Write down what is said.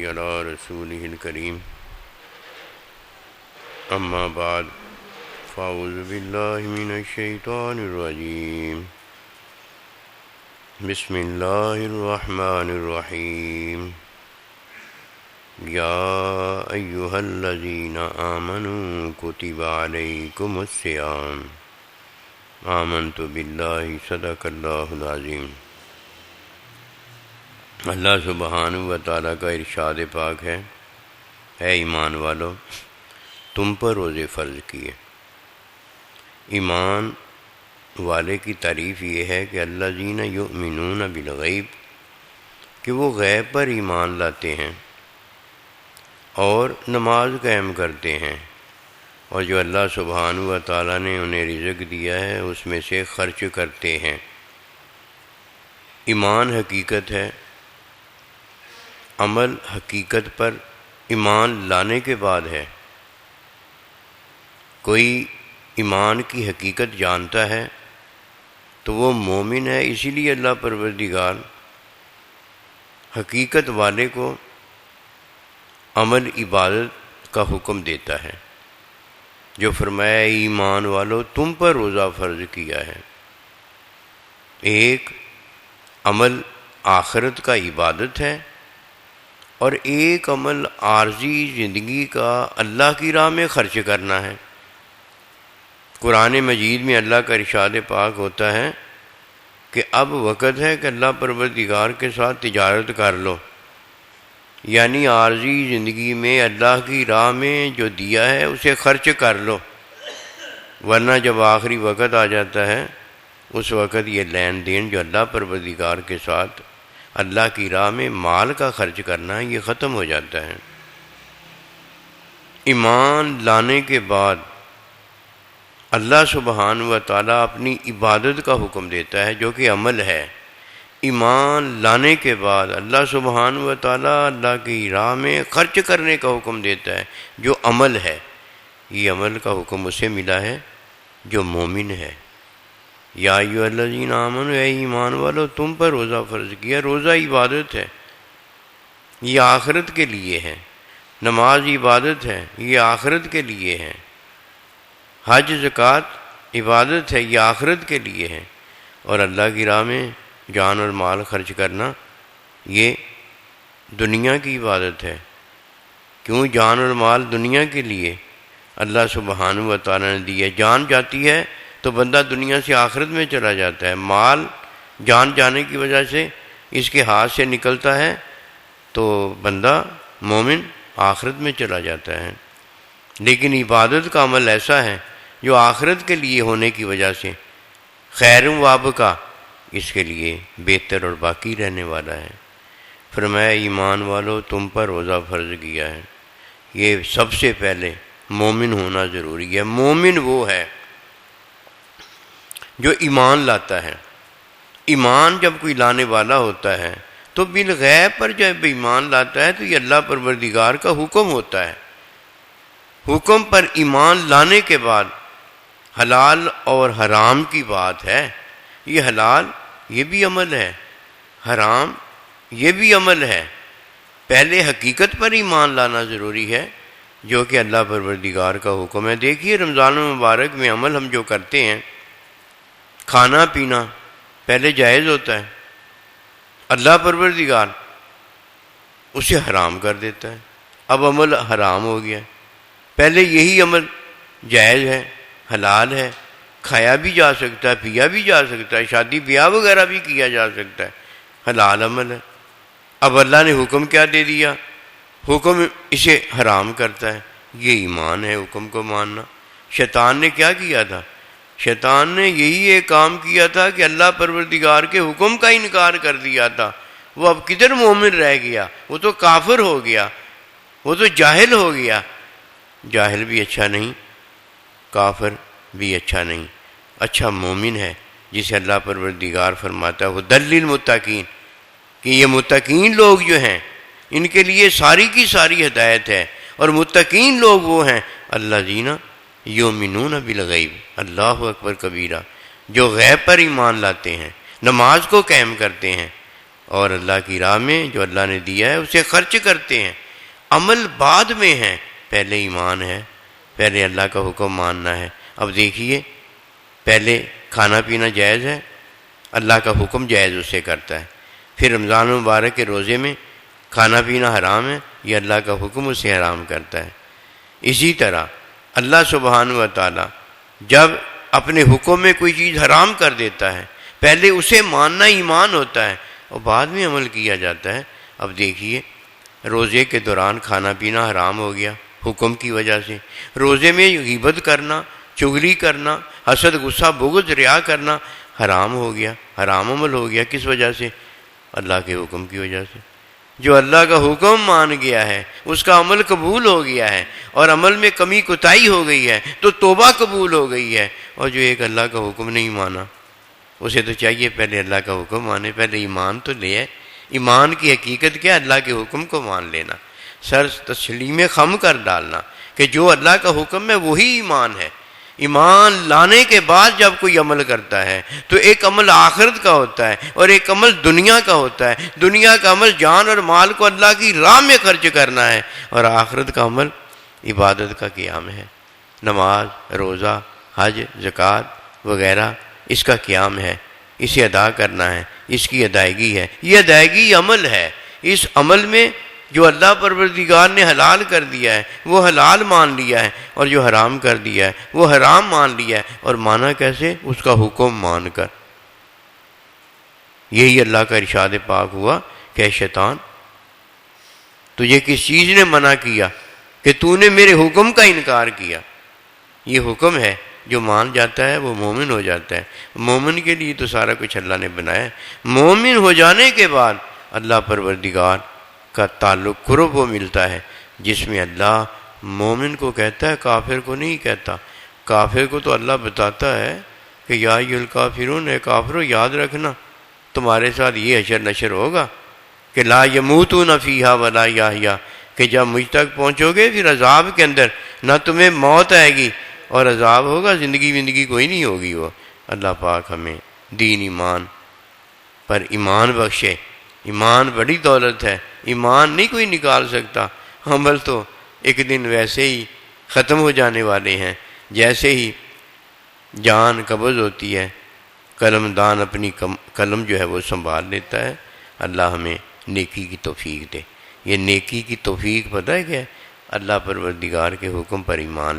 علی رسولہ الکریم اما بعد فاعوذ باللہ من الشیطان الرجیم بسم اللہ الرحمن الرحیم یا ایہا الذین آمنوا کتب علیکم الصیام آمنت باللہ صدق اللہ العظیم۔ اللہ سبحانہ و تعالیٰ کا ارشاد پاک ہے، اے ایمان والو تم پر روزے فرض کیے۔ ایمان والے کی تعریف یہ ہے کہ الذین یؤمنون بالغیب، کہ وہ غیب پر ایمان لاتے ہیں اور نماز قائم کرتے ہیں، اور جو اللہ سبحانہ و تعالیٰ نے انہیں رزق دیا ہے اس میں سے خرچ کرتے ہیں۔ ایمان حقیقت ہے، عمل حقیقت پر ایمان لانے کے بعد ہے۔ کوئی ایمان کی حقیقت جانتا ہے تو وہ مومن ہے، اسی لیے اللہ پروردگار حقیقت والے کو عمل عبادت کا حکم دیتا ہے، جو فرمایا ایمان والو تم پر روزہ فرض کیا ہے۔ ایک عمل آخرت کا عبادت ہے اور ایک عمل عارضی زندگی کا اللہ کی راہ میں خرچ کرنا ہے۔ قرآن مجید میں اللہ کا ارشاد پاک ہوتا ہے کہ اب وقت ہے کہ اللہ پروردگار کے ساتھ تجارت کر لو، یعنی عارضی زندگی میں اللہ کی راہ میں جو دیا ہے اسے خرچ کر لو، ورنہ جب آخری وقت آ جاتا ہے اس وقت یہ لین دین جو اللہ پروردگار کے ساتھ اللہ کی راہ میں مال کا خرچ کرنا یہ ختم ہو جاتا ہے۔ ایمان لانے کے بعد اللہ سبحانہ و تعالیٰ اپنی عبادت کا حکم دیتا ہے جو کہ عمل ہے۔ ایمان لانے کے بعد اللہ سبحانہ و تعالیٰ اللہ کی راہ میں خرچ کرنے کا حکم دیتا ہے جو عمل ہے۔ یہ عمل کا حکم اسے ملا ہے جو مومن ہے۔ یا ایھا الذین آمنوا، اے ایمان والو تم پر روزہ فرض کیا۔ روزہ عبادت ہے، یہ آخرت کے لیے ہے۔ نماز عبادت ہے، یہ آخرت کے لیے ہے۔ حج زکوٰۃ عبادت ہے، یہ آخرت کے لیے ہے۔ اور اللہ کی راہ میں جان اور مال خرچ کرنا یہ دنیا کی عبادت ہے۔ کیوں جان اور مال دنیا کے لیے اللہ سبحانہ و تعالیٰ نے دی ہے۔ جان جاتی ہے تو بندہ دنیا سے آخرت میں چلا جاتا ہے۔ مال جان جانے کی وجہ سے اس کے ہاتھ سے نکلتا ہے تو بندہ مومن آخرت میں چلا جاتا ہے۔ لیکن عبادت کا عمل ایسا ہے جو آخرت کے لیے ہونے کی وجہ سے خیر وابقہ اس کے لیے بہتر اور باقی رہنے والا ہے۔ فرمایا ایمان والو تم پر روزہ فرض کیا ہے۔ یہ سب سے پہلے مومن ہونا ضروری ہے۔ مومن وہ ہے جو ایمان لاتا ہے۔ ایمان جب کوئی لانے والا ہوتا ہے تو بالغیب پر جب ایمان لاتا ہے تو یہ اللہ پروردگار کا حکم ہوتا ہے۔ حکم پر ایمان لانے کے بعد حلال اور حرام کی بات ہے۔ یہ حلال یہ بھی عمل ہے، حرام یہ بھی عمل ہے۔ پہلے حقیقت پر ایمان لانا ضروری ہے جو کہ اللہ پروردگار کا حکم ہے۔ دیکھیے رمضان المبارک میں عمل ہم جو کرتے ہیں، کھانا پینا پہلے جائز ہوتا ہے، اللہ پروردگار اسے حرام کر دیتا ہے، اب عمل حرام ہو گیا۔ پہلے یہی عمل جائز ہے، حلال ہے، کھایا بھی جا سکتا ہے، پیا بھی جا سکتا ہے، شادی بیاہ وغیرہ بھی کیا جا سکتا ہے، حلال عمل ہے۔ اب اللہ نے حکم کیا دے دیا؟ حکم اسے حرام کرتا ہے۔ یہ ایمان ہے حکم کو ماننا۔ شیطان نے کیا کیا تھا؟ شیطان نے یہی ایک کام کیا تھا کہ اللہ پروردگار کے حکم کا انکار کر دیا تھا۔ وہ اب کدھر مومن رہ گیا؟ وہ تو کافر ہو گیا، وہ تو جاہل ہو گیا۔ جاہل بھی اچھا نہیں، کافر بھی اچھا نہیں۔ اچھا مومن ہے جسے اللہ پروردگار فرماتا ہے ھدی للمتقین، کہ یہ متقین لوگ جو ہیں ان کے لیے ساری کی ساری ہدایت ہے۔ اور متقین لوگ وہ ہیں الذین یؤمنون بالغیب، اللہ اکبر کبیرہ، جو غیب پر ایمان لاتے ہیں، نماز کو قائم کرتے ہیں اور اللہ کی راہ میں جو اللہ نے دیا ہے اسے خرچ کرتے ہیں۔ عمل بعد میں ہے، پہلے ایمان ہے، پہلے اللہ کا حکم ماننا ہے۔ اب دیکھیے، پہلے کھانا پینا جائز ہے، اللہ کا حکم جائز اسے کرتا ہے۔ پھر رمضان المبارک کے روزے میں کھانا پینا حرام ہے، یہ اللہ کا حکم اسے حرام کرتا ہے۔ اسی طرح اللہ سبحانہ و تعالی جب اپنے حکم میں کوئی چیز حرام کر دیتا ہے، پہلے اسے ماننا ایمان ہوتا ہے اور بعد میں عمل کیا جاتا ہے۔ اب دیکھیے، روزے کے دوران کھانا پینا حرام ہو گیا حکم کی وجہ سے۔ روزے میں غیبت کرنا، چغلی کرنا، حسد، غصہ، بغض، ریا کرنا حرام ہو گیا، حرام عمل ہو گیا۔ کس وجہ سے؟ اللہ کے حکم کی وجہ سے۔ جو اللہ کا حکم مان گیا ہے اس کا عمل قبول ہو گیا ہے، اور عمل میں کمی کوتاہی ہو گئی ہے تو توبہ قبول ہو گئی ہے۔ اور جو ایک اللہ کا حکم نہیں مانا، اسے تو چاہیے پہلے اللہ کا حکم مانے، پہلے ایمان تو لے۔ ایمان کی حقیقت کیا؟ اللہ کے حکم کو مان لینا، سر تسلیم خم کر ڈالنا کہ جو اللہ کا حکم ہے وہی ایمان ہے۔ ایمان لانے کے بعد جب کوئی عمل کرتا ہے تو ایک عمل آخرت کا ہوتا ہے اور ایک عمل دنیا کا ہوتا ہے۔ دنیا کا عمل جان اور مال کو اللہ کی راہ میں خرچ کرنا ہے، اور آخرت کا عمل عبادت کا قیام ہے، نماز، روزہ، حج، زکوٰۃ وغیرہ اس کا قیام ہے، اسے ادا کرنا ہے، اس کی ادائیگی ہے۔ یہ ادائیگی عمل ہے۔ اس عمل میں جو اللہ پروردگار نے حلال کر دیا ہے وہ حلال مان لیا ہے، اور جو حرام کر دیا ہے وہ حرام مان لیا ہے۔ اور مانا کیسے؟ اس کا حکم مان کر۔ یہی اللہ کا ارشاد پاک ہوا کہ شیطان، تجھے کس چیز نے منع کیا کہ تو نے میرے حکم کا انکار کیا؟ یہ حکم ہے، جو مان جاتا ہے وہ مومن ہو جاتا ہے۔ مومن کے لیے تو سارا کچھ اللہ نے بنایا ہے۔ مومن ہو جانے کے بعد اللہ پروردگار کا تعلق قرب وہ ملتا ہے، جس میں اللہ مومن کو کہتا ہے، کافر کو نہیں کہتا۔ کافر کو تو اللہ بتاتا ہے کہ یا ایھا الکافرون، اے کافرو یاد رکھنا تمہارے ساتھ یہ حشر نشر ہوگا کہ لا یموتون فیہا ولا یحییٰ، کہ جب مجھ تک پہنچو گے پھر عذاب کے اندر نہ تمہیں موت آئے گی اور عذاب ہوگا، زندگی کوئی نہیں ہوگی۔ وہ اللہ پاک ہمیں دین ایمان پر ایمان بخشے۔ ایمان بڑی دولت ہے، ایمان نہیں کوئی نکال سکتا۔ عمل تو ایک دن ویسے ہی ختم ہو جانے والے ہیں، جیسے ہی جان قبض ہوتی ہے، قلم دان اپنی قلم جو ہے وہ سنبھال لیتا ہے۔ اللہ ہمیں نیکی کی توفیق دے۔ یہ نیکی کی توفیق پتہ ہے کیا ہے؟ اللہ پروردگار کے حکم پر ایمان